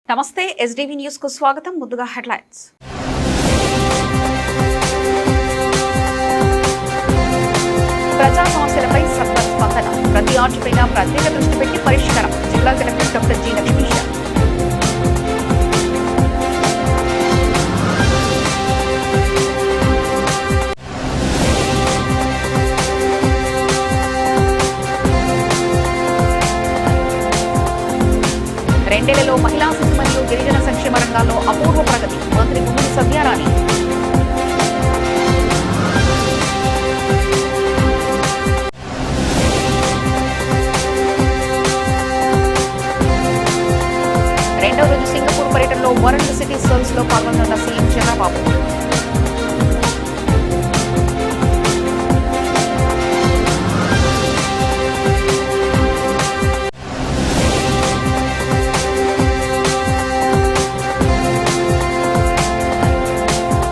నమస్తే SDV news కు స్వాగతం. ముందుగా హెడ్లైన్స్. ప్రజా సమస్యలపై సత్వర స్పందన, ప్రతి ఆర్జీపైన ప్రత్యేక దృష్టి పెట్టి పరిష్కారం. జిల్లా కలెక్టర్ డాక్టర్ జి లక్ష్మీష. రెండేళ్లలో మహిళా శిశు మరియు గిరిజన సంక్షేమ రంగాల్లో అపూర్వ ప్రగతి. మంత్రి గుమ్మడి సంధ్యారాణి. రెండవ రోజు సింగపూర్ పర్యటనలో వరల్డ్ సిటీ సర్వ్స్ లో పాల్గొన్న సీఎం చంద్రబాబు.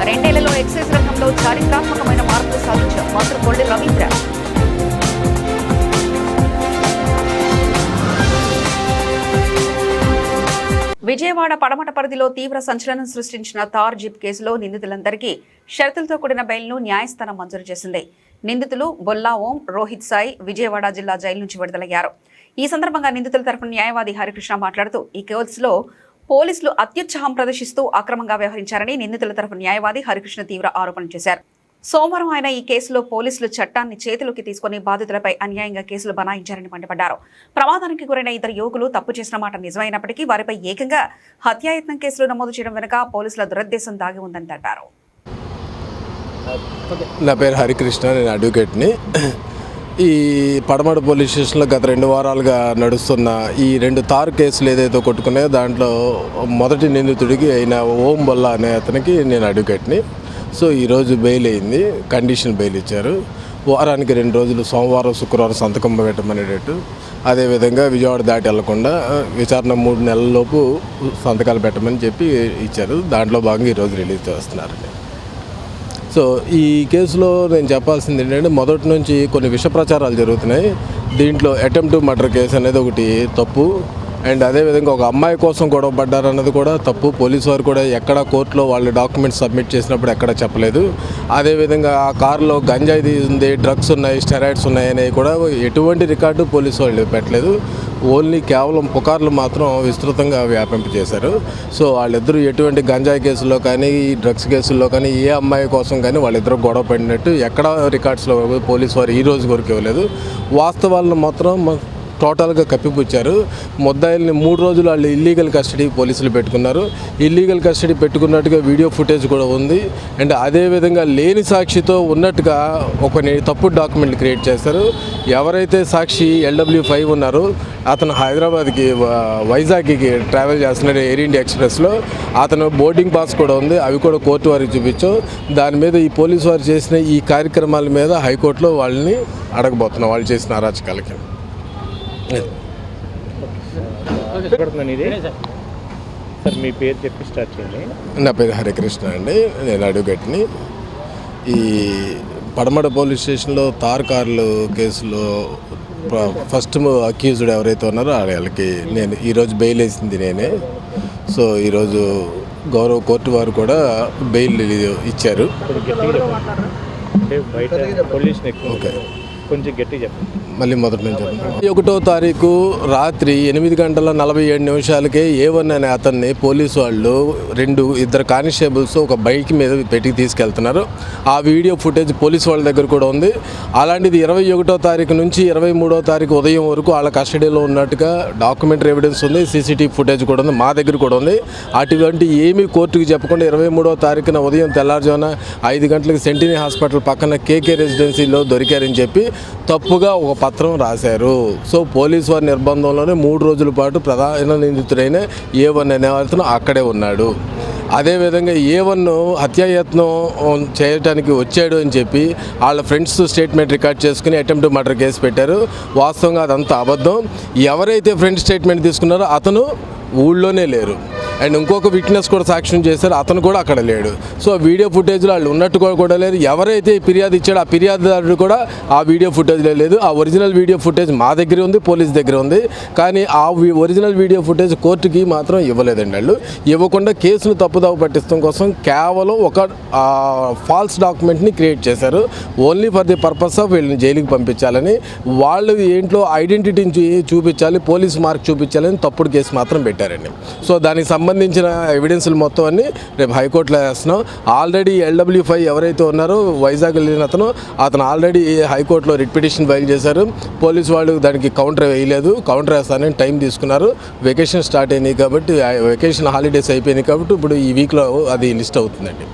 రెండేళ్లలో ఎక్సైజ్ రంగంలో చారిత్రాత్మకమైన మార్పులు సాధించారు. మంత్రి కొల్లి రవీంద్ర. విజయవాడ పడమట పరిధిలో తీవ్ర సంచలనం సృష్టించిన తార్ జీప్ కేసులో నిందితులందరికీ షరతులతో కూడిన బెయిల్ను న్యాయస్థానం మంజూరు చేసింది. నిందితులు బొల్లా ఓం, రోహిత్ సాయి విజయవాడ జిల్లా జైలు నుంచి విడుదలయ్యారు. ఈ సందర్భంగా నిందితుల తరపున న్యాయవాది హరికృష్ణ మాట్లాడుతూ ఈ కేసులో పోలీసులు అత్యుత్సాహం ప్రదర్శిస్తూ అక్రమంగా వ్యవహరించారని నిందితుల తరఫు న్యాయవాది హరికృష్ణ తీవ్ర ఆరోపణలు చేశారు. సోమవారం ఆయన ఈ కేసులో పోలీసులు చట్టాన్ని చేతిలోకి తీసుకుని బాధితులపై అన్యాయంగా కేసులు బనాయించారని మండిపడ్డారు. ప్రమాదానికి గురైన ఇద్దరు యువకులు తప్పు చేసిన మాట నిజమైనప్పటికీ వారిపై ఏకంగా హత్యాయత్నం కేసులు నమోదు చేయడం వెనుక పోలీసుల దురుద్దేశం దాగి ఉందని తెలిపారు. నా పేరు హరికృష్ణ, నేను అడ్వకేట్ని. ఈ పడమట పోలీస్ స్టేషన్లో గత 2 వారాలుగా నడుస్తున్న ఈ 2 తార్ కేసులు ఏదైతే కొట్టుకున్నాయో దాంట్లో మొదటి నిందితుడికి అయిన ఓం బొల్లా అనే అతనికి నేను అడ్వకేట్ని. సో ఈరోజు బెయిల్ అయింది, కండిషన్ బెయిల్ ఇచ్చారు. వారానికి 2 రోజులు సోమవారం శుక్రవారం సంతకం పెట్టమనేటట్టు, అదేవిధంగా విజయవాడ దాటి వెళ్లకుండా విచారణ 3 నెలలలోపు సంతకాలు పెట్టమని చెప్పి ఇచ్చారు. దాంట్లో భాగంగా ఈరోజు రిలీజ్ చేస్తున్నారండి. సో ఈ కేసులో నేను చెప్పాల్సింది ఏంటంటే మొదటి నుంచి కొన్ని విష ప్రచారాలు జరుగుతున్నాయి. దీంట్లో అటెంప్ట్ మర్డర్ కేసు అనేది ఒకటి తప్పు, అండ్ అదేవిధంగా ఒక అమ్మాయి కోసం గొడవ పడ్డారన్నది కూడా తప్పు. పోలీసు వారు కూడా ఎక్కడ కోర్టులో వాళ్ళు డాక్యుమెంట్స్ సబ్మిట్ చేసినప్పుడు ఎక్కడ చెప్పలేదు. అదేవిధంగా ఆ కారులో గంజాయి ఉంది, డ్రగ్స్ ఉన్నాయి, స్టెరాయిడ్స్ ఉన్నాయి అనేవి కూడా ఎటువంటి రికార్డు పోలీసు వాళ్ళు పెట్టలేదు. ఓన్లీ కేవలం పుకార్లు మాత్రం విస్తృతంగా వ్యాపింప చేశారు. సో వాళ్ళిద్దరూ ఎటువంటి గంజాయి కేసుల్లో కానీ డ్రగ్స్ కేసుల్లో కానీ ఏ అమ్మాయి కోసం కానీ వాళ్ళిద్దరూ గొడవ పడినట్టు ఎక్కడ రికార్డ్స్లో పోలీసు వారు ఈ రోజు వరకు ఇవ్వలేదు. వాస్తవాలను మాత్రం టోటల్గా కప్పిపుచ్చారు. ముద్దాయిల్ని 3 రోజులు వాళ్ళు ఇల్లీగల్ కస్టడీ పోలీసులు పెట్టుకున్నారు. ఇల్లీగల్ కస్టడీ పెట్టుకున్నట్టుగా వీడియో ఫుటేజ్ కూడా ఉంది. అండ్ అదేవిధంగా లేని సాక్షితో ఉన్నట్టుగా ఒక తప్పుడు డాక్యుమెంట్లు క్రియేట్ చేశారు. ఎవరైతే సాక్షి LW5 ఉన్నారో అతను హైదరాబాద్కి వైజాగ్కి ట్రావెల్ చేస్తున్నారు ఎయిర్ ఇండియా ఎక్స్ప్రెస్లో. అతను బోర్డింగ్ పాస్ కూడా ఉంది, అవి కూడా కోర్టు వారికి చూపించాం. దాని మీద ఈ పోలీసు వారు చేసిన ఈ కార్యక్రమాల మీద హైకోర్టులో వాళ్ళని అడగబోతున్నాం, వాళ్ళు చేసిన అరాచకాలకి. సార్ మీ పేరు చెప్పి స్టార్ట్ చేయండి. నా పేరు హరికృష్ణ అండి, నేను అడ్వకేట్ని. ఈ పడమట పోలీస్ స్టేషన్లో తార్ కార్లు కేసులో ఫస్ట్ అక్యూజ్డ్ ఎవరైతే ఉన్నారో వాళ్ళకి నేను ఈరోజు బెయిల్ వేసింది నేనే. సో ఈరోజు గౌరవ కోర్టు వారు కూడా బెయిల్ ఇచ్చారు. ఓకే, కొంచెం గట్టి చెప్పండి. మళ్ళీ మొదటి నుంచి 21వ తారీఖు రాత్రి 8:47 A1 అనే అతన్ని పోలీసు వాళ్ళు 2 కానిస్టేబుల్స్ ఒక బైక్ మీద పెట్టి తీసుకెళ్తున్నారు. ఆ వీడియో ఫుటేజ్ పోలీసు వాళ్ళ దగ్గర కూడా ఉంది. అలాంటిది 21వ తారీఖు నుంచి 23వ తారీఖు ఉదయం వరకు వాళ్ళ కస్టడీలో ఉన్నట్టుగా డాక్యుమెంటరీ ఎవిడెన్స్ ఉంది, CCTV ఫుటేజ్ కూడా ఉంది, మా దగ్గర కూడా ఉంది. అటువంటి ఏమీ కోర్టుకు చెప్పకుండా 23వ తారీఖున ఉదయం తెల్లారుజామున 5 గంటలకు సెంటినీ హాస్పిటల్ పక్కన KK రెసిడెన్సీలో దొరికారని చెప్పి తప్పుగా ఒక పత్రం రాశారు. సో పోలీసు వారి నిర్బంధంలోనే 3 రోజుల పాటు ప్రధాన నిందితుడైన A1 అనే అతను అక్కడే ఉన్నాడు. అదేవిధంగా A1 హత్యాయత్నం చేయడానికి వచ్చాడు అని చెప్పి వాళ్ళ ఫ్రెండ్స్ స్టేట్మెంట్ రికార్డ్ చేసుకుని అటెంప్ట్ మర్డర్ కేసు పెట్టారు. వాస్తవంగా అదంతా అబద్ధం. ఎవరైతే ఫ్రెండ్ స్టేట్మెంట్ తీసుకున్నారో అతను ఊళ్ళోనే లేరు. అండ్ ఇంకొక విట్నెస్ కూడా సాక్ష్యం చేశారు, అతను కూడా అక్కడ లేడు. సో వీడియో ఫుటేజ్లో వాళ్ళు ఉన్నట్టు కూడా లేరు. ఎవరైతే ఫిర్యాదు ఇచ్చాడో ఆ ఫిర్యాదుదారుడు కూడా ఆ వీడియో ఫుటేజ్లో లేదు. ఆ ఒరిజినల్ వీడియో ఫుటేజ్ మా దగ్గర ఉంది, పోలీస్ దగ్గర ఉంది. కానీ ఆ ఒరిజినల్ వీడియో ఫుటేజ్ కోర్టుకి మాత్రం ఇవ్వలేదండి. వాళ్ళు ఇవ్వకుండా కేసును తప్పుదావ పట్టించడం కోసం కేవలం ఒక ఫాల్స్ డాక్యుమెంట్ని క్రియేట్ చేశారు. Only for the purpose of వీళ్ళని జైలుకి పంపించాలని, వాళ్ళు ఏంట్లో ఐడెంటిటీని చూపించాలి, పోలీస్ మార్క్ చూపించాలని తప్పుడు కేసు మాత్రం పెట్టారండి. సో దానికి సంబంధించిన ఎవిడెన్స్లు మొత్తం అన్ని రేపు హైకోర్టులో వేస్తున్నాం. ఆల్రెడీ LW5 ఎవరైతే ఉన్నారో వైజాగ్ వెళ్ళిన అతను ఆల్రెడీ హైకోర్టులో రిట్ పిటిషన్ ఫైల్ చేశారు. పోలీసు వాళ్ళు దానికి కౌంటర్ వేయలేదు. కౌంటర్ వేస్తానని టైం తీసుకున్నారు. వెకేషన్ స్టార్ట్ అయినాయి కాబట్టి, వెకేషన్ హాలిడేస్ అయిపోయినాయి కాబట్టి ఇప్పుడు ఈ వీక్లో అది లిస్ట్ అవుతుందండి.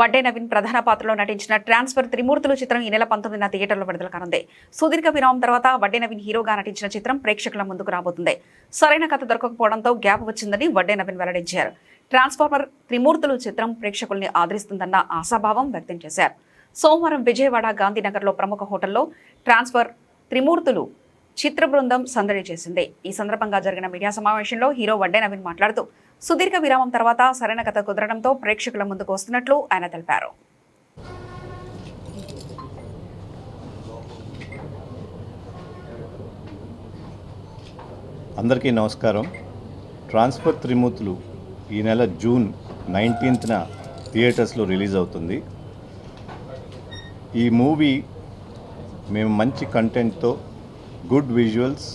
వడ్డే నవీన్ ప్రధాన పాత్రలో నటించిన ట్రాన్స్ఫర్ త్రిమూర్తులు చిత్రం ఈ నెల 19న థియేటర్లో విడుదల కానుంది. సుదీర్ఘ విరామం తర్వాత వడ్డే నవీన్ హీరోగా నటించిన చిత్రం ప్రేక్షకుల ముందుకు రాబోతుంది. సరైన కథ దొరకకపోవడంతో గ్యాప్ వచ్చిందని వడ్డే నవీన్ వెల్లడించారు. ట్రాన్స్ఫార్మర్ త్రిమూర్తులు చిత్రం ప్రేక్షకుల్ని ఆదరిస్తుందన్న ఆశాభావం వ్యక్తం చేశారు. సోమవారం విజయవాడ గాంధీనగర్లో ప్రముఖ హోటల్లో ట్రాన్స్ఫర్ త్రిమూర్తులు చిత్ర బృందం సందడి చేసింది. ఈ సందర్భంగా జరిగిన మీడియా సమావేశంలో హీరో వడ్డే నవీన్ మాట్లాడుతూ సుదీర్ఘ విరామం తర్వాత సరైన కథ కుదరడంతో ప్రేక్షకుల ముందుకు వస్తున్నట్లు ఆయన తెలిపారు. అందరికీ నమస్కారం. ట్రాన్స్ఫర్ త్రిమూర్తులు ఈ నెల జూన్ 19న థియేటర్స్లో రిలీజ్ అవుతుంది. ఈ మూవీ మేము మంచి కంటెంట్తో, గుడ్ విజువల్స్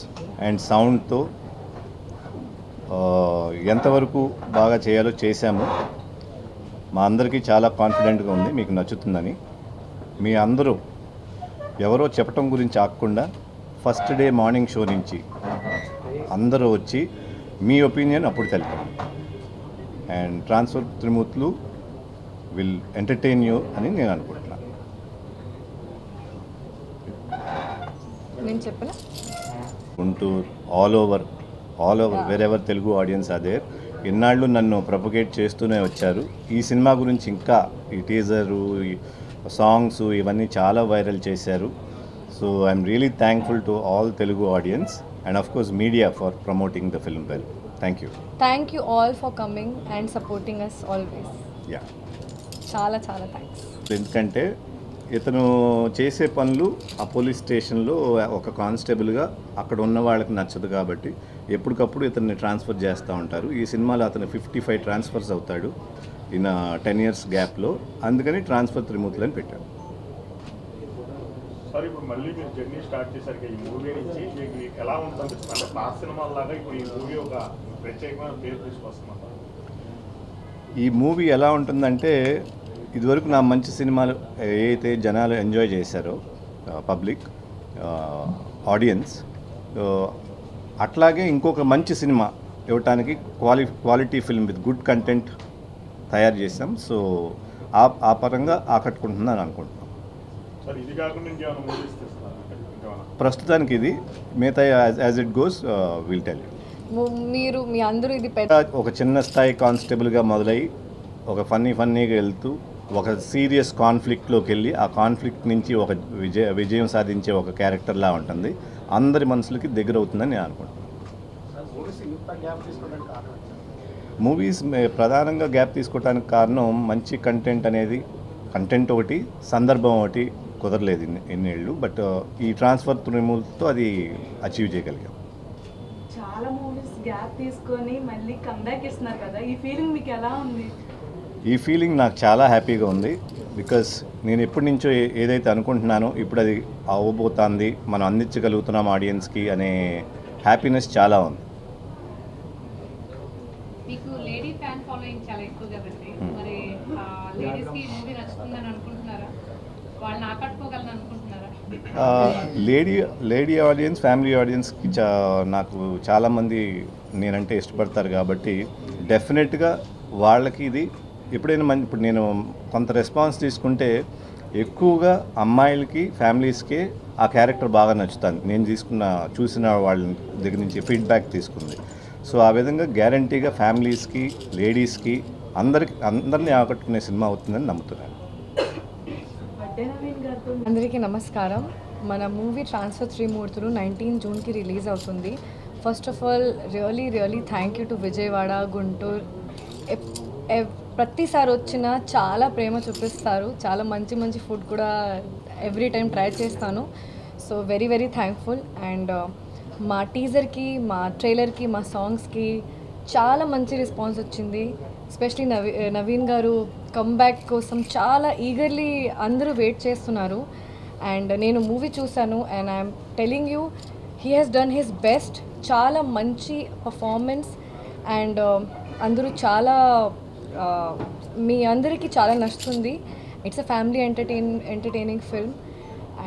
అండ్ సౌండ్తో ఎంతవరకు బాగా చేయాలో చేశాము. మా అందరికీ చాలా కాన్ఫిడెంట్గా ఉంది మీకు నచ్చుతుందని. మీ అందరూ ఎవరో చెప్పటం గురించి ఆగకుండా ఫస్ట్ డే మార్నింగ్ షో నుంచి అందరూ వచ్చి మీ ఒపీనియన్ అప్పుడు తెలిపండి. అండ్ ట్రాన్స్ఫర్ త్రిమూర్తులు విల్ ఎంటర్టైన్ యూ అని నేను అనుకుంటున్నాను. నేను చెప్పనా? Guntur all over wherever Telugu audience అదే ఇన్నాళ్ళు నన్ను ప్రొపగేట్ చేస్తూనే వచ్చారు. ఈ సినిమా గురించి ఇంకా ఈ టీజరు, ఈ సాంగ్స్ ఇవన్నీ చాలా వైరల్ చేశారు. So I'm really thankful to all Telugu audience and of course media for promoting the film well. Thank you. Thank you all for coming and supporting us always. Yeah, చాలా చాలా thanks. ఎందుకంటే ఇతను చేసే పనులు ఆ పోలీస్ స్టేషన్లో ఒక కానిస్టేబుల్గా అక్కడ ఉన్న వాళ్ళకి నచ్చదు కాబట్టి ఎప్పటికప్పుడు ఇతన్ని ట్రాన్స్ఫర్ చేస్తూ ఉంటారు. ఈ సినిమాలో అతను 55 ట్రాన్స్ఫర్స్ అవుతాడు ఇన్ 10 years గ్యాప్లో. అందుకని ట్రాన్స్ఫర్ త్రిమూర్తులు అని పెట్టారు. సార్, ఇప్పుడు మళ్ళీ మీరు జర్నీ స్టార్ట్ చేశారు ఈ మూవీ నుంచి, మీకు ఎలా ఉంటుంది? అంటే పాత సినిమాలాగా ఇప్పుడు ఈ మూవీ ఒక ప్రత్యేకమైన పేరు తీసుకొస్తున్నారు. ఈ మూవీ ఎలా ఉంటుందంటే, ఇదివరకు నా మంచి సినిమాలు ఏదైతే జనాలు ఎంజాయ్ చేశారో పబ్లిక్ ఆడియన్స్, అట్లాగే ఇంకొక మంచి సినిమా ఇవ్వటానికి quality film with good content తయారు చేసాం. సో ఆ పరంగా ఆకట్టుకుంటుందని అనుకుంటున్నాం. సార్, ఇది కాకుండా ఇంకేమైనా మూవీస్ తీస్తున్నారు? ప్రస్తుతానికి ఇది, మిగతా as it goes will tell you. మీరు మీ అందరూ ఇది ఒక చిన్న స్థాయి కానిస్టేబుల్గా మొదలై ఒక ఫన్నీగా వెళ్తూ ఒక సీరియస్ కాన్ఫ్లిక్ట్లోకి వెళ్ళి ఆ కాన్ఫ్లిక్ట్ నుంచి ఒక విజయం సాధించే ఒక క్యారెక్టర్లా ఉంటుంది. అందరి మనసులకి దగ్గర అవుతుందని నేను అనుకుంటున్నాను. మూవీస్ ప్రధానంగా గ్యాప్ తీసుకోవడానికి కారణం మంచి కంటెంట్ ఒకటి, సందర్భం ఒకటి కుదరలేదు ఎన్నేళ్ళు. బట్ ఈ ట్రాన్స్ఫర్ త్రిమూర్తులతో అది అచీవ్ చేయగలిగాం. చాలా మూవీస్ గ్యాప్ తీసుకొని మళ్ళీ కమ్బ్యాక్ ఇస్తున్నారు కదా, ఈ ఫీలింగ్ మీకు ఎలా ఉంది? ఈ ఫీలింగ్ నాకు చాలా హ్యాపీగా ఉంది. బికాస్ నేను ఎప్పటి నుంచో ఏదైతే అనుకుంటున్నానో ఇప్పుడు అది అవ్వబోతుంది, మనం అందించగలుగుతున్నాం ఆడియన్స్కి అనే హ్యాపీనెస్ చాలా ఉంది. మీకు లేడీ ఫ్యాన్ ఫాలోయింగ్ చాలా ఎక్కువ కదండి, మరి లేడీస్కి ఈ మూవీ నచ్చుతుందని అనుకుంటున్నారా? వాళ్ళని ఆకట్టుకోగలను అనుకుంటున్నారా? లేడీ ఆడియన్స్, ఫ్యామిలీ ఆడియన్స్కి నాకు చాలామంది నేనంటే ఇష్టపడతారు కాబట్టి డెఫినెట్గా వాళ్ళకి ఇది ఎప్పుడైనా ఇప్పుడు నేను కొంత రెస్పాన్స్ తీసుకుంటే ఎక్కువగా అమ్మాయిలకి, ఫ్యామిలీస్కే ఆ క్యారెక్టర్ బాగా నచ్చుతుంది. నేను చూసిన వాళ్ళ దగ్గర నుంచి ఫీడ్బ్యాక్ తీసుకుంది. సో ఆ విధంగా గ్యారంటీగా ఫ్యామిలీస్కి, లేడీస్కి అందరినీ ఆకట్టుకునే సినిమా అవుతుందని నమ్ముతున్నాను. వడ్డే నవీన్ గారితో అందరికీ నమస్కారం. మన మూవీ ట్రాన్స్ఫర్ త్రిమూర్తులు 19 జూన్కి రిలీజ్ అవుతుంది. First of all really thank you to Vijayawada, Guntur. ప్రతిసారి వచ్చినా చాలా ప్రేమ చూపిస్తారు. చాలా మంచి ఫుడ్ కూడా ఎవ్రీ టైం ట్రై చేస్తాను. So very thankful. అండ్ మా టీజర్కి, మా ట్రైలర్కి, మా సాంగ్స్కి చాలా మంచి రెస్పాన్స్ వచ్చింది. ఎస్పెషలీ నవీన్ గారు కమ్బ్యాక్ కోసం చాలా ఈగర్లీ అందరూ వెయిట్ చేస్తున్నారు. అండ్ నేను మూవీ చూశాను and I'm telling you he has done his best. చాలా మంచి పర్ఫార్మెన్స్ అండ్ అందరూ చాలా మీ అందరికీ చాలా నచ్చుతుంది. It's a family entertaining film.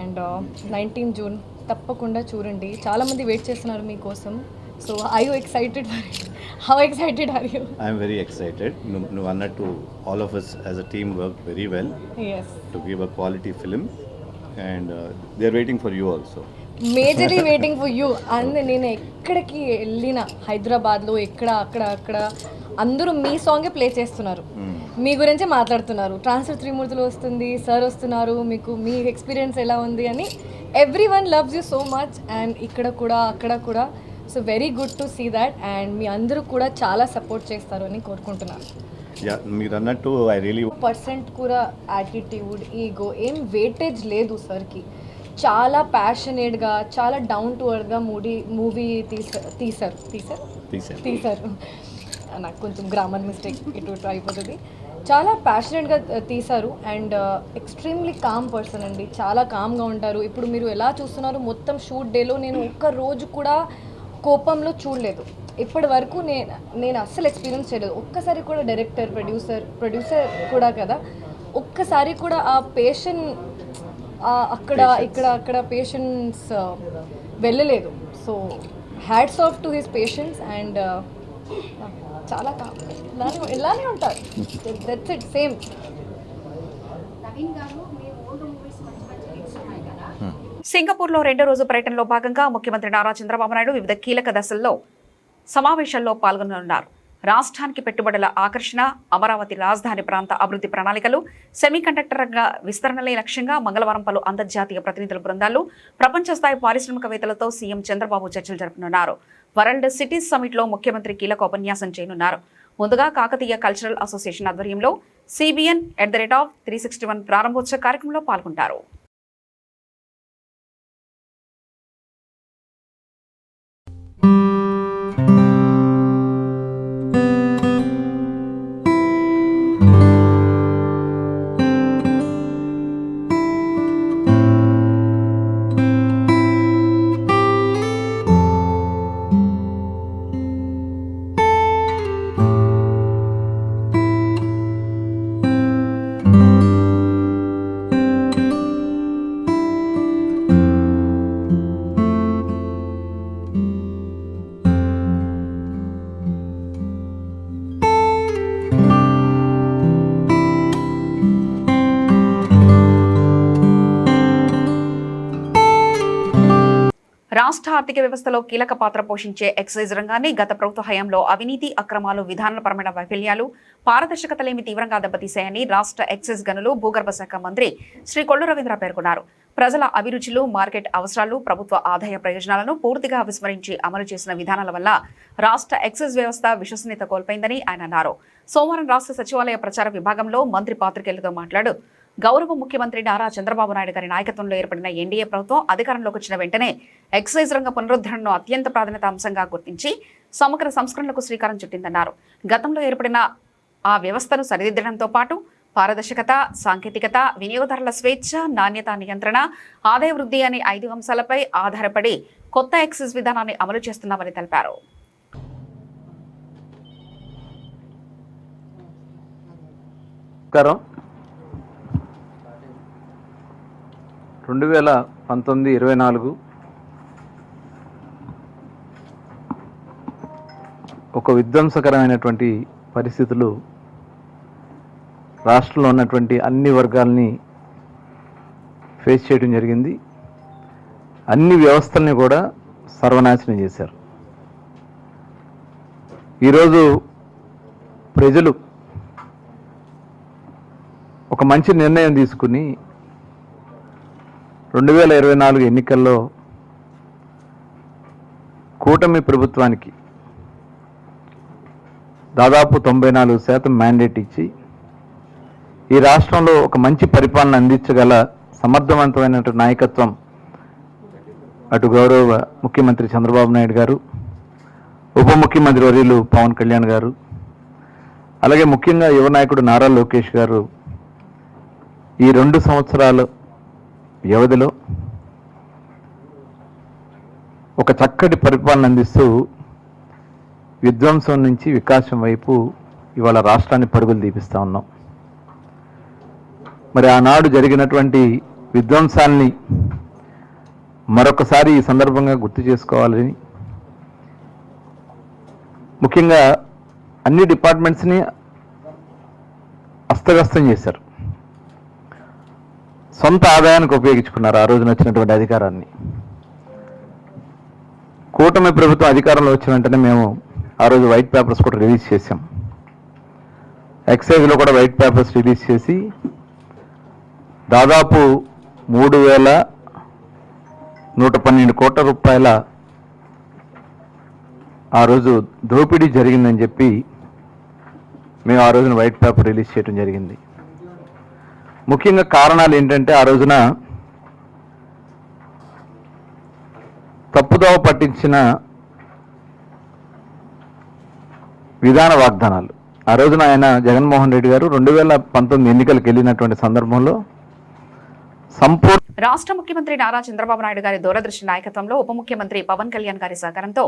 And 19 June తప్పకుండా చూడండి. చాలామంది వెయిట్ చేస్తున్నారు మీకోసం. So I you excited for it? How excited are you? I'm very excited. నువ్వు అన్నట్టు all of us as a team work very well yes, to give a quality film and they are waiting for you also. Majorly waiting for you. And నేను ఎక్కడికి వెళ్ళిన హైదరాబాద్లో అక్కడ అందరూ మీ సాంగే play చేస్తున్నారు, మీ గురించే మాట్లాడుతున్నారు. ట్రాన్స్ఫర్ త్రిమూర్తులు వస్తుంది, సార్ వస్తున్నారు, మీకు మీ ఎక్స్పీరియన్స్ ఎలా ఉంది అని every one loves you so much. And ఇక్కడ కూడా అక్కడ కూడా. So very good to see that. And మీ అందరూ కూడా చాలా సపోర్ట్ చేస్తారు అని కోరుకుంటున్నాను. మీరు అన్నట్టు ఐ రియలీ % కూడా యాటిట్యూడ్, ఈగో ఏం వెయిటేజ్ లేదు సార్కి. చాలా ప్యాషనేట్గా, చాలా డౌన్ టు ఎర్త్గా మూవీ తీశారు. నాకు కొంచెం గ్రామర్ మిస్టేక్ ఇటు అయిపోతుంది. చాలా ప్యాషనేట్గా తీశారు. అండ్ ఎక్స్ట్రీమ్లీ కామ్ పర్సన్ అండి. చాలా కామ్గా ఉంటారు. ఇప్పుడు మీరు ఎలా చూస్తున్నారు, మొత్తం షూట్ డేలో నేను ఒక్క రోజు కూడా కోపంలో చూడలేదు. ఇప్పటి వరకు నేను అస్సలు ఎక్స్పీరియన్స్ చేయలేదు. ఒక్కసారి కూడా డైరెక్టర్, ప్రొడ్యూసర్ కూడా కదా, ఒక్కసారి కూడా ఆ అక్కడ పేషెన్స్ వెళ్ళలేదు. So hats off to his patience. And చాలా ఇలానే ఉంటారు. That's it, same. సింగపూర్లో 2వ రోజు పర్యటనలో భాగంగా ముఖ్యమంత్రి నారా చంద్రబాబు నాయుడు వివిధ కీలక దశల్లో సమావేశాల్లో పాల్గొననున్నారు. రాష్ట్రానికి పెట్టుబడుల ఆకర్షణ, అమరావతి రాజధాని ప్రాంత అభివృద్ధి ప్రణాళికలు, సెమీకండక్టర్ రంగ విస్తరణలే లక్ష్యంగా మంగళవారం పలు అంతర్జాతీయ ప్రతినిధుల బృందాలు, ప్రపంచ స్థాయి పారిశ్రామికవేత్తలతో సీఎం చంద్రబాబు చర్చలు జరపనున్నారు. వరల్డ్ సిటీస్ సమిట్లో ముఖ్యమంత్రి కీలక ఉపన్యాసం చేయనున్నారు. ముందుగా కాకతీయ కల్చరల్ అసోసియేషన్ ఆధ్వర్యంలో CBN @361 ప్రారంభోత్సవ కార్యక్రమంలో పాల్గొంటారు. రాష్ట్ర ఆర్థిక వ్యవస్థలో కీలక పాత్ర పోషించే ఎక్సైజ్ రంగాన్ని గత ప్రభుత్వ హయాంలో అవినీతి, అక్రమాలు, విధానపరమైన వైఫల్యాలు, పారదర్శకతలేమి తీవ్రంగా దెబ్బతీశాయని రాష్ట్ర ఎక్సైజ్ గనులు, భూగర్భ శాఖ మంత్రి శ్రీ కొల్లు రవీంద్ర పేర్కొన్నారు. ప్రజల అభిరుచులు, మార్కెట్ అవసరాలు, ప్రభుత్వ ఆదాయ ప్రయోజనాలను పూర్తిగా విస్మరించి అమలు చేసిన విధానాల వల్ల రాష్ట్ర ఎక్సైజ్ వ్యవస్థ విశ్వసనీయత కోల్పోయిందని ఆయన అన్నారు. సోమవారం రాష్ట్ర సచివాలయ ప్రచార విభాగంలో మంత్రి పాత్రికేయులతో మాట్లాడు గౌరవ ముఖ్యమంత్రి నారా చంద్రబాబు నాయుడు గారి నాయకత్వంలో ఏర్పడిన ఎన్డీఏ ప్రభుత్వం అధికారంలోకి వచ్చిన వెంటనే ఎక్సైజ్ రంగ పునరుద్ధరణను అత్యంత ప్రాధాన్యత అంశంగా గుర్తించి సమగ్ర సంస్కరణలకు శ్రీకారం చుట్టిందన్నారు. గతంలో ఏర్పడిన ఆ వ్యవస్థను సరిదిద్దడంతో పాటు పారదర్శకత, సాంకేతికత, వినియోగదారుల స్వేచ్ఛ, నాణ్యత, నియంత్రణ, ఆదాయ వృద్ధి అనే 5 అంశాలపై ఆధారపడి కొత్త ఎక్సైజ్ విధానాన్ని అమలు చేస్తున్నామని తెలిపారు. నమస్కారం. 2019-24 ఒక విధ్వంసకరమైనటువంటి పరిస్థితులు రాష్ట్రంలో ఉన్నటువంటి అన్ని వర్గాల్ని ఫేస్ చేయడం జరిగింది. అన్ని వ్యవస్థల్ని కూడా సర్వనాశనం చేశారు. ఈరోజు ప్రజలు ఒక మంచి నిర్ణయం తీసుకుని 2024 ఎన్నికల్లో కూటమి ప్రభుత్వానికి దాదాపు 94% మ్యాండేట్ ఇచ్చి ఈ రాష్ట్రంలో ఒక మంచి పరిపాలన అందించగల సమర్థవంతమైన నాయకత్వం అటు గౌరవ ముఖ్యమంత్రి చంద్రబాబు నాయుడు గారు, ఉప ముఖ్యమంత్రి వర్యులు పవన్ కళ్యాణ్ గారు, అలాగే ముఖ్యంగా యువ నాయకుడు నారా లోకేష్ గారు ఈ 2 సంవత్సరాల వ్యవధిలో ఒక చక్కటి పరిపాలన అందిస్తూ విధ్వంసం నుంచి వికాసం వైపు ఇవాళ రాష్ట్రాన్ని పరుగులు తీపిస్తూ ఉన్నాం. మరి ఆనాడు జరిగినటువంటి విధ్వంసాన్ని మరొకసారి ఈ సందర్భంగా గుర్తు చేసుకోవాలని, ముఖ్యంగా అన్ని డిపార్ట్మెంట్స్ని అస్తవ్యస్తం చేశారు. సొంత ఆదాయానికి ఉపయోగించుకున్నారు ఆ రోజున వచ్చినటువంటి అధికారాన్ని. కూటమి ప్రభుత్వం అధికారంలో వచ్చిన వెంటనే మేము ఆ రోజు వైట్ పేపర్స్ కూడా రిలీజ్ చేశాం. ఎక్సైజ్లో కూడా వైట్ పేపర్స్ రిలీజ్ చేసి దాదాపు 3,112 కోట్ల రూపాయల ఆ రోజు దోపిడీ జరిగిందని చెప్పి మేము ఆ రోజున వైట్ పేపర్ రిలీజ్ చేయడం జరిగింది. ముఖ్యంగా కారణాలు ఏంటంటే ఆ రోజున తప్పుదోవ పట్టించిన విధాన వాగ్దానాలు. ఆ రోజున ఆయన జగన్మోహన్ రెడ్డి గారు 2019 ఎన్నికలకు వెళ్ళినటువంటి సందర్భంలో రాష్ట్ర ముఖ్యమంత్రి నారా చంద్రబాబు నాయుడు గారి దూరదృష్టి నాయకత్వంలో ఉప ముఖ్యమంత్రి పవన్ కళ్యాణ్ గారి సహకారంతో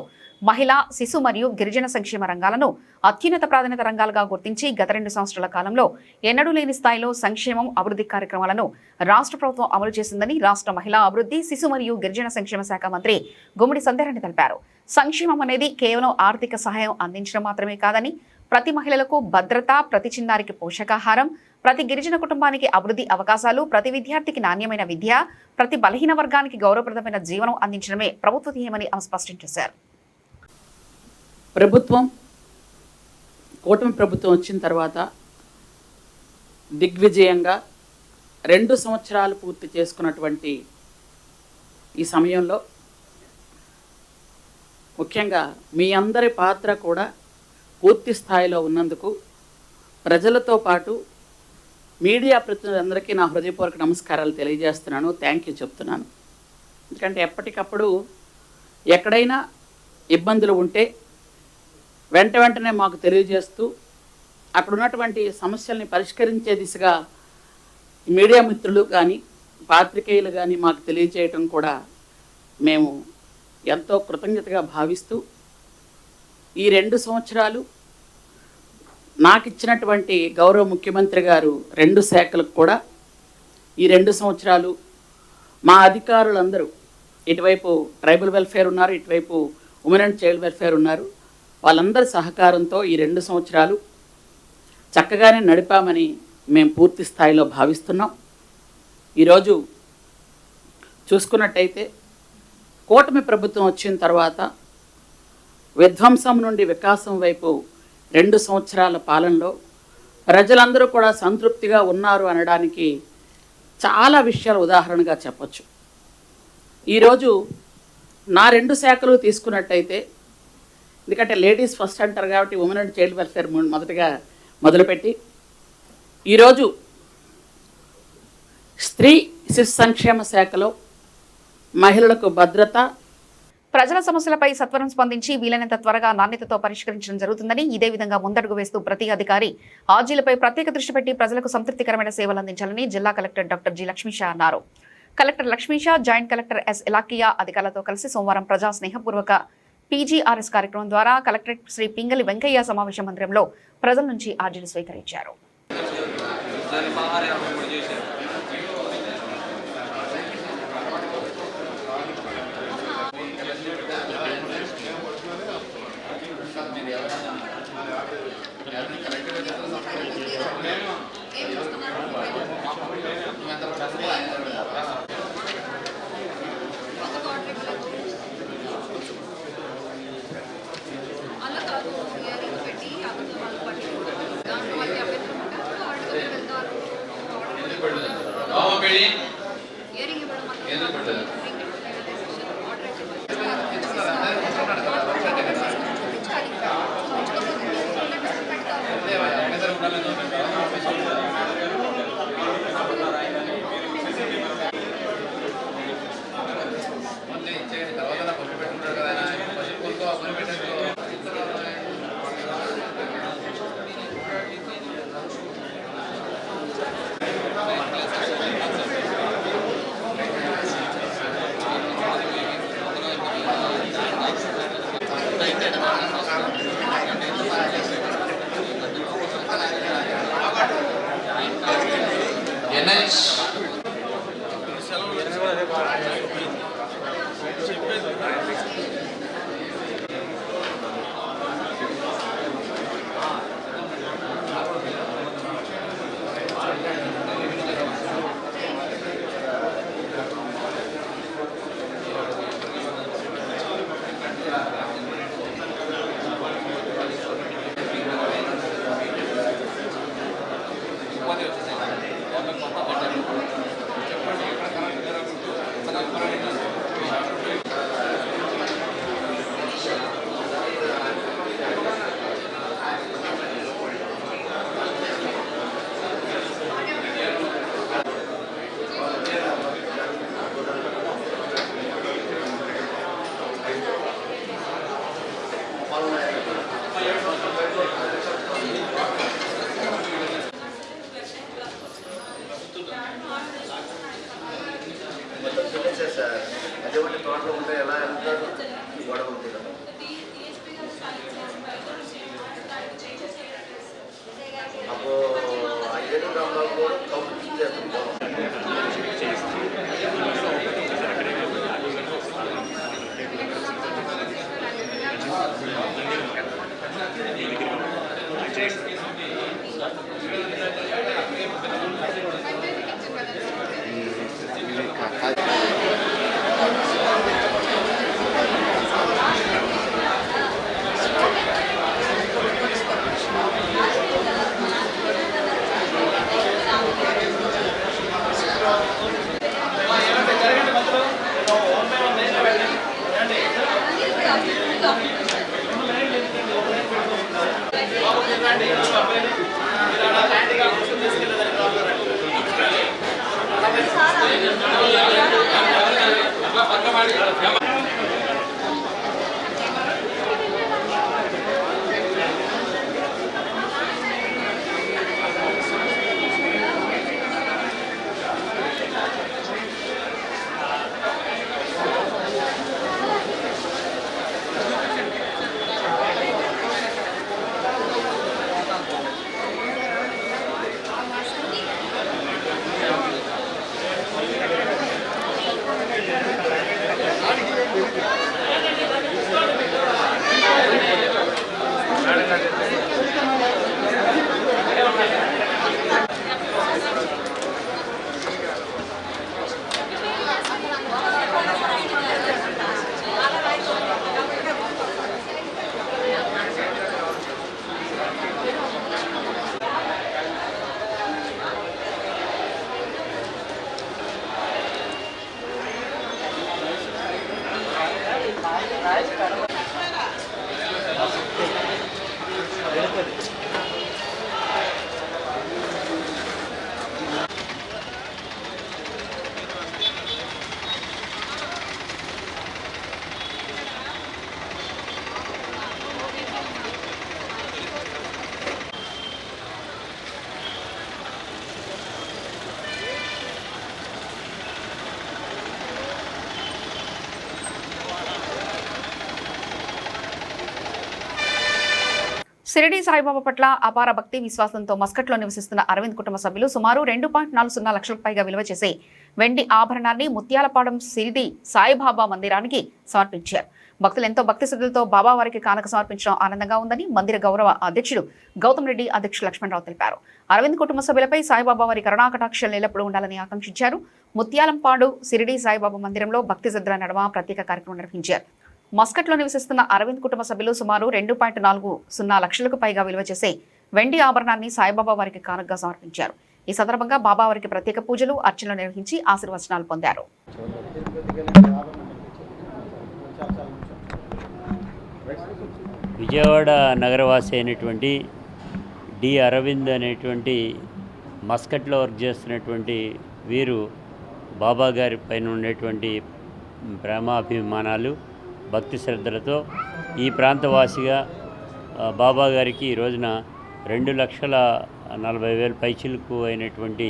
మహిళా, శిశు మరియు గిరిజన సంక్షేమ రంగాలను అత్యున్నత ప్రాధాన్యత రంగాలుగా గుర్తించి గత 2 సంవత్సరాల కాలంలో ఎన్నడూ లేని స్థాయిలో సంక్షేమం, అభివృద్ధి కార్యక్రమాలను రాష్ట్ర ప్రభుత్వం అమలు చేసిందని రాష్ట్ర మహిళా అభివృద్ధి, శిశు మరియు గిరిజన సంక్షేమ శాఖ మంత్రి గుమ్మడి సంధ్యారెడ్డి తెలిపారు. సంక్షేమం అనేది కేవలం ఆర్థిక సహాయం అందించడం మాత్రమే కాదని ప్రతి మహిళలకు భద్రత, ప్రతి చిన్నారికి పోషకాహారం, ప్రతి గిరిజన కుటుంబానికి అభివృద్ధి అవకాశాలు, ప్రతి విద్యార్థికి నాణ్యమైన విద్య, ప్రతి బలహీన వర్గానికి గౌరవప్రదమైన జీవనం అందించడమే ప్రభుత్వ ధ్యేయమని ఆమె స్పష్టం చేశారు. కూటమి ప్రభుత్వం వచ్చిన తర్వాత దిగ్విజయంగా 2 సంవత్సరాలు పూర్తి చేసుకున్నటువంటి ఈ సమయంలో ముఖ్యంగా మీ అందరి పాత్ర కూడా పూర్తి స్థాయిలో ఉన్నందుకు ప్రజలతో పాటు మీడియా ప్రతినిధులందరికీ నా హృదయపూర్వక నమస్కారాలు తెలియజేస్తున్నాను. థ్యాంక్ యూ చెప్తున్నాను. ఎందుకంటే ఎప్పటికప్పుడు ఎక్కడైనా ఇబ్బందులు ఉంటే వెంటనే మాకు తెలియజేస్తూ అక్కడ ఉన్నటువంటి సమస్యల్ని పరిష్కరించే దిశగా మీడియా మిత్రులు కానీ పాత్రికేయులు కానీ మాకు తెలియజేయటం కూడా మేము ఎంతో కృతజ్ఞతగా భావిస్తూ ఈ 2 సంవత్సరాలు నాకు ఇచ్చినటువంటి గౌరవ ముఖ్యమంత్రి గారు 2 శాఖలకు కూడా ఈ 2 సంవత్సరాలు మా అధికారులందరూ ఇటువైపు ట్రైబల్ వెల్ఫేర్ ఉన్నారు, ఇటువైపు ఉమెన్ అండ్ చైల్డ్ వెల్ఫేర్ ఉన్నారు. వాళ్ళందరి సహకారంతో ఈ 2 సంవత్సరాలు చక్కగానే నడిపామని మేము పూర్తి స్థాయిలో భావిస్తున్నాం. ఈరోజు చూసుకున్నట్టయితే కూటమి ప్రభుత్వం వచ్చిన తర్వాత విధ్వంసం నుండి వికాసం వైపు 2 సంవత్సరాల పాలనలో ప్రజలందరూ కూడా సంతృప్తిగా ఉన్నారు అనడానికి చాలా విషయాలు ఉదాహరణగా చెప్పచ్చు. ఈరోజు నా 2 శాఖలు తీసుకున్నట్టయితే, ఎందుకంటే లేడీస్ ఫస్ట్ అంటారు కాబట్టి ఉమెన్ అండ్ చైల్డ్ వెల్ఫేర్ మొదటగా మొదలుపెట్టి ఈరోజు స్త్రీ శిశు సంక్షేమ శాఖలో మహిళలకు భద్రత, ప్రజల సమస్యలపై సత్వరం స్పందించి వీలైనంత త్వరగా నాణ్యతతో పరిష్కరించడం జరుగుతుందని, ఇదే విధంగా ముందడుగు వేస్తూ ప్రతి అధికారి ఆర్జీలపై ప్రత్యేక దృష్టి పెట్టి ప్రజలకు సంతృప్తికరమైన సేవలు అందించాలని జిల్లా కలెక్టర్ డాక్టర్ జి లక్ష్మీషా అన్నారు. Collector Lakshmisha joint collector S Ilakiya అధికారులతో కలిసి సోమవారం ప్రజా స్నేహపూర్వక పీజీఆర్ఎస్ కార్యక్రమం ద్వారా కలెక్టరేట్ శ్రీ పింగళి వెంకయ్య సమావేశ మందిరంలో ప్రజల నుంచి ఆర్జీలు స్వీకరించారు. అలా కాదు షిరిడి సాయిబాబా పట్ల అపార భక్తి విశ్వాసంతో మస్కట్లో నివసిస్తున్న అరవింద్ కుటుంబ సభ్యులు సుమారు 2.40 లక్షలకు పైగా విలువ చేసే వెండి ఆభరణాన్ని ముత్యాలపాడం షిరిడి సాయిబాబా మందిరానికి సమర్పించారు. భక్తులు ఎంతో భక్తి శ్రద్ధలతో బాబా వారికి కానుక సమర్పించడం ఆనందంగా ఉందని మందిర గౌరవ అధ్యక్షుడు గౌతమ్ రెడ్డి, అధ్యక్షుడు లక్ష్మణరావు తెలిపారు. అరవింద్ కుటుంబ సభ్యులపై సాయిబాబా వారి కరుణాకటాక్షలు ఎల్లప్పుడూ ఉండాలని ఆకాంక్షించారు. ముత్యాలంపాడు షిరిడి సాయిబాబా మందిరంలో భక్తి శ్రద్ధల నడుమ ప్రత్యేక కార్యక్రమం నిర్వహించారు. మస్కట్లో నివసిస్తున్న అరవింద్ కుటుంబ సభ్యులు సుమారు 2.40 లక్షలకు పైగా విలువ చేసే వెండి ఆభరణాన్ని సాయిబాబా వారికి కానుకగా సమర్పించారు. ఈ సందర్భంగా బాబావారికి ప్రత్యేక పూజలు అర్చనలు నిర్వహించి ఆశీర్వచనాలు పొందారు. విజయవాడ నగరవాసి అయినటువంటి డి అరవింద్ అనేటువంటి మస్కట్లో వర్క్ చేస్తున్నటువంటి వీరు బాబా గారి పైన ఉండేటువంటి ప్రేమాభిమానాలు భక్తి శ్రద్ధలతో ఈ ప్రాంతవాసిగా బాబా గారికి ఈ రోజున 2,40,000 పైచిలకు అయినటువంటి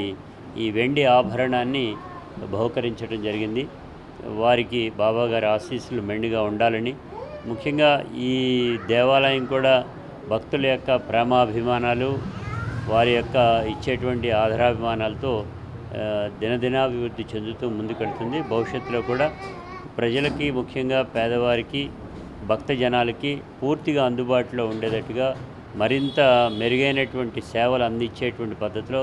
ఈ వెండి ఆభరణాన్ని బహుకరించడం జరిగింది. వారికి బాబా గారి ఆశీస్సులు మెండుగా ఉండాలని, ముఖ్యంగా ఈ దేవాలయం కూడా భక్తుల యొక్క ప్రేమాభిమానాలు వారి యొక్క ఇచ్చేటువంటి ఆధారాభిమానాలతో దినదినాభివృద్ధి చెందుతూ ముందుకెళ్తుంది. భవిష్యత్తులో కూడా ప్రజలకి, ముఖ్యంగా పేదవారికి, భక్త జనాలకి పూర్తిగా అందుబాటులో ఉండేటట్టుగా మరింత మెరుగైనటువంటి సేవలు అందించేటువంటి పద్ధతిలో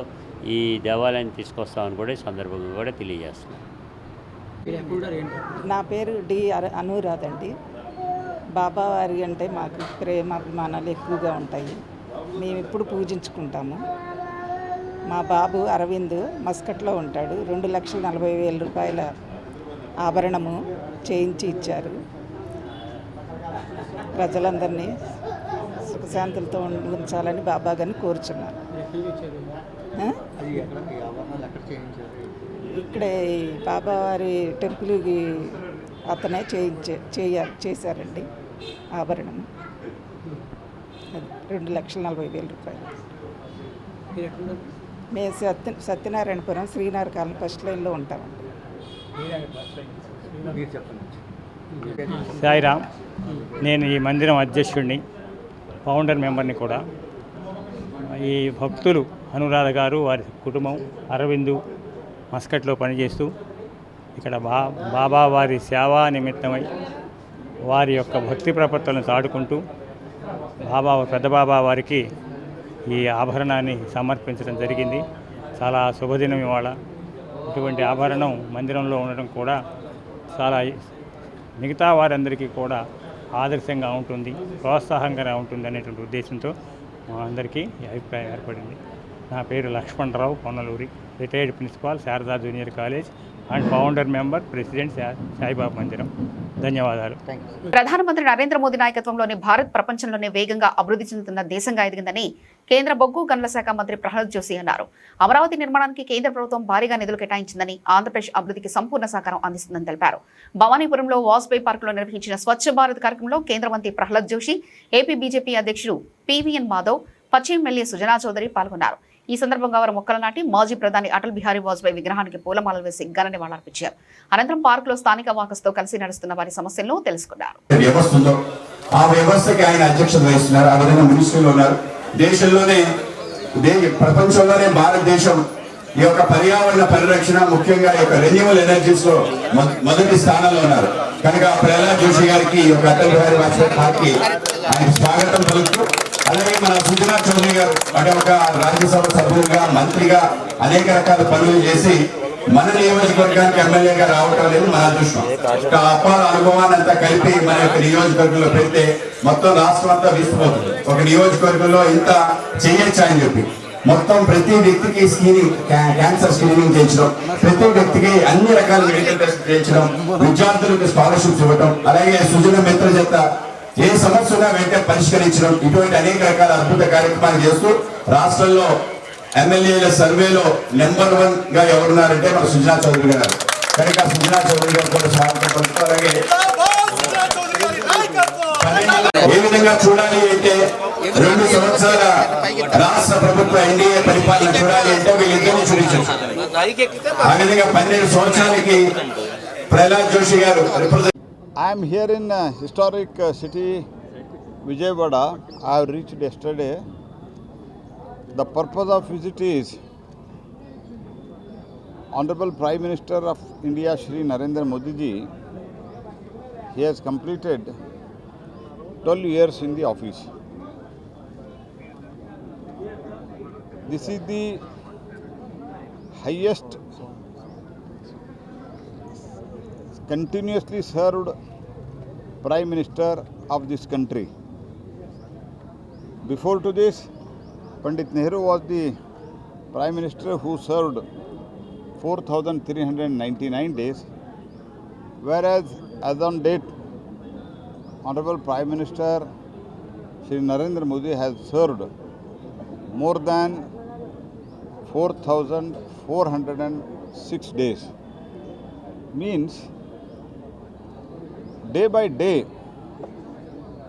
ఈ దేవాలయాన్ని తీసుకొస్తామని కూడా ఈ సందర్భంగా కూడా తెలియజేస్తున్నాం. నా పేరు డి అనురాధ అండి. బాబావారి అంటే మాకు ప్రేమాభిమానాలు ఎక్కువగా ఉంటాయి. మేము ఎప్పుడు పూజించుకుంటాము. మా బాబు అరవింద్ మస్కట్లో ఉంటాడు. 2,40,000 రూపాయల ఆభరణము చేయించి ఇచ్చారు. ప్రజలందరినీ సుఖశాంతులతో ఉంచాలని బాబా గారిని కోరుచున్నాను. ఇక్కడే బాబావారి టెంపుల్కి అతనే చేశారండి ఆభరణము. 2,40,000 రూపాయలు. మేము సత్యనారాయణపురం శ్రీనగర్ కాలనీ ఫస్ట్ లైన్లో ఉంటామండి. సాయిరామ్. నేను ఈ మందిరం అధ్యక్షుడిని, ఫౌండర్ మెంబర్ని కూడా. ఈ భక్తులు అనురాధ గారు, వారి కుటుంబం అరవిందు మస్కట్లో పనిచేస్తూ ఇక్కడ బాబా వారి సేవా నిమిత్తమై వారి యొక్క భక్తి ప్రపత్తులను చాటుకుంటూ పెద్ద బాబా వారికి ఈ ఆభరణాన్ని సమర్పించడం జరిగింది. చాలా శుభదినం ఇవాళ. ఇటువంటి ఆభరణం మందిరంలో ఉండడం కూడా చాలా మిగతా వారందరికీ కూడా ఆదర్శంగా ఉంటుంది, ప్రోత్సాహంగా ఉంటుంది అనేటువంటి ఉద్దేశంతో మా అందరికీ ఈ అభిప్రాయం ఏర్పడింది. నా పేరు Lakshmanarao Ponnaluri, retired principal Sharada junior college and founder member, president Saibaba మందిరం. ధన్యవాదాలు. ప్రధానమంత్రి నరేంద్ర మోదీ నాయకత్వంలోని భారత్ ప్రపంచంలోనే వేగంగా అభివృద్ధి చెందుతున్న దేశంగా ఎదిగిందని కేంద్ర బొగ్గు గనుల శాఖ మంత్రి ప్రహ్లాద్ జోషి అన్నారు. అమరావతి నిర్మాణానికి కేంద్ర ప్రభుత్వం భారీగా నిధులు కేటాయించిందని, ఆంధ్రప్రదేశ్ అభివృద్ధికి సంపూర్ణ సహకారం అందిస్తుందని తెలిపారు. భవానీపురంలో వాజ్పేయి పార్కులో నిర్వహించిన స్వచ్ఛ భారత్ కార్యక్రమంలో కేంద్ర మంత్రి ప్రహ్లాద్ జోషి, ఏపీ బీజేపీ అధ్యక్షుడు పివిఎన్ మాధవ్, పశ్చిమ ఎమ్మెల్యే సుజనా చౌదరి పాల్గొన్నారు. ఈ సందర్భంగా వారు మొక్కలు నాటి మాజీ ప్రధాని అటల్ బిహారీ వాజ్పేయి విగ్రహానికి పూలమాలలు వేసి ఘన నివాళులర్పించారు. అనంతరం పార్కులో స్థానిక వాకర్స్తో కలిసి నడుస్తున్న వారి సమస్యలను తెలుసుకున్నారు. ఆ వ్యవస్థకి ఆయన అధ్యక్షత వహిస్తున్నారు. ఆ విధంగా మినిస్ట్రీలో ఉన్నారు. దేశంలోనే ప్రపంచంలోనే భారతదేశం ఈ యొక్క పర్యావరణ పరిరక్షణ, ముఖ్యంగా ఈ యొక్క రెన్యూవల్ ఎనర్జీస్ లో మొదటి స్థానంలో ఉన్నారు. కనుక ప్రహ్లాద్ జోషి గారికి, ఈ యొక్క అటల్ బిహారీ వాజ్పేయి పార్టీ ఆయన స్వాగతం పలుకుతూ, అలాగే మన సుజనా చౌదరి గారు అంటే ఒక రాజ్యసభ సభ్యులుగా, మంత్రిగా అనేక రకాల పనులు చేసి మన నియోజకవర్గానికి ఎమ్మెల్యేగా రావటం అనేది మన అదృష్టం. ఒక అపార అనుభవాన్ని అంతా కలిపి మన యొక్క నియోజకవర్గంలో పెడితే మొత్తం రాష్ట్రం అంతా విసిపోతుంది. ఒక నియోజకవర్గంలో ఇంత చేయొచ్చా అని చెప్పి మొత్తం ప్రతి వ్యక్తికి స్క్రీనింగ్, క్యాన్సర్ స్క్రీనింగ్ చేయించడం, ప్రతి వ్యక్తికి అన్ని రకాల మెడికల్ టెస్ట్ చేయించడం, విద్యార్థులకు స్కాలర్షిప్స్ ఇవ్వడం, అలాగే సుజన మిత్ర చేత ఏ సమస్య ఉన్నా వెంటనే పరిష్కరించడం, ఇటువంటి అనేక రకాల అద్భుత కార్యక్రమాలు చేస్తూ రాష్ట్రంలో ఎమ్మెల్యేల సర్వేలో నెంబర్ 1 గా ఎవరున్నారంటే మన సుజనా చౌదరి గారు. కనుక సుజనా చౌదరి గారు కూడా స్వాగతం పలుకుతూ, అలాగే ఏ విధంగా చూడాలి అంటే 2 సంవత్సరాల రాష్ట్ర ప్రభుత్వ ఎన్డీఏ పరిపాలన చూడాలి అంటే వీళ్ళిద్దరిని చూపించారు. ఆ విధంగా 12 సంవత్సరాలకి ప్రహ్లాద్ జోషి గారు I am here in historic city Vijayawada. I have reached yesterday. The purpose of visit is Honorable Prime Minister of India Shri Narendra Modi ji. He has completed 12 years in the office. This is the highest continuously served Prime Minister of this country. Before to this, Pandit Nehru was the Prime Minister who served 4,399 days, whereas as on date, Honorable Prime Minister Shri Narendra Modi has served more than 4,406 days. Means day by day,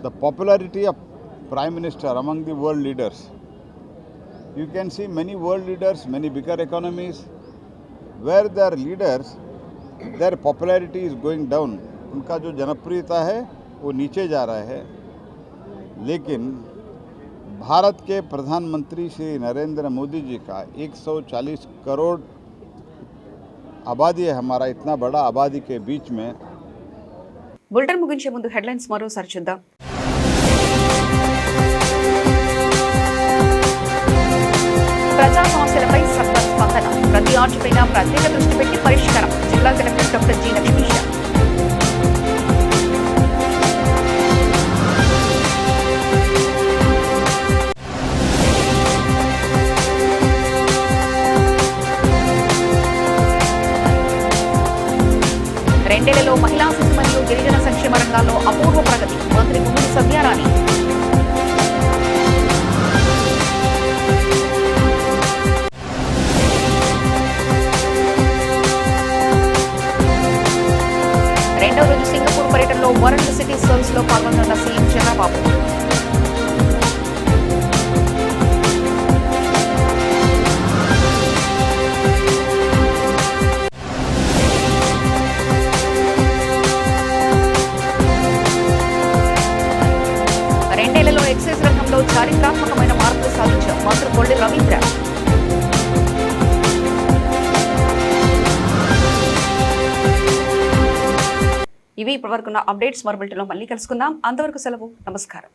the popularity of Prime Minister among the world leaders. You can see many world leaders, many bigger economies, where their leaders, their popularity is going down. उनका जो जनप्रियता है वो नीचे जा रहा है, लेकिन भारत के प्रधानमंत्री श्री नरेंद्र मोदी जी का 140 करोड़ आबादी है हमारा, इतना बड़ा आबादी के बीच में బులెటిన్ ముగించే ముందు హెడ్లైన్స్ మరోసారి చూద్దాం. ప్రజా సమస్యలపై సత్వర స్పందన, ప్రతి ఆర్జీపైన ప్రత్యేక దృష్టి పెట్టి పరిష్కారం. జిల్లా కలెక్టర్ డాక్టర్ జి లక్ష్మీష. రెండేళ్లలో మహిళా శిశు మరియు గిరిజన సంక్షేమ రంగాల్లో అపూర్వ ప్రగతి. మంత్రి గుమ్మడి సంధ్యారాణి. రెండవ రోజు సింగపూర్ పర్యటనలో వరల్డ్ సిటీ సర్వ్స్ లో పాల్గొన్న సీఎం చంద్రబాబు. రెండేళ్లలో ఎక్సైజ్ రంగంలో చారిత్రాత్మకమైన మార్పులు సాధించాం. మంత్రి కొల్లి రవీంద్ర. ఇవి ఇప్పటివరకున్న అప్డేట్స్. మరో బులెటిన్లో మళ్ళీ కలుసుకుందాం. అంతవరకు సెలవు. నమస్కారం.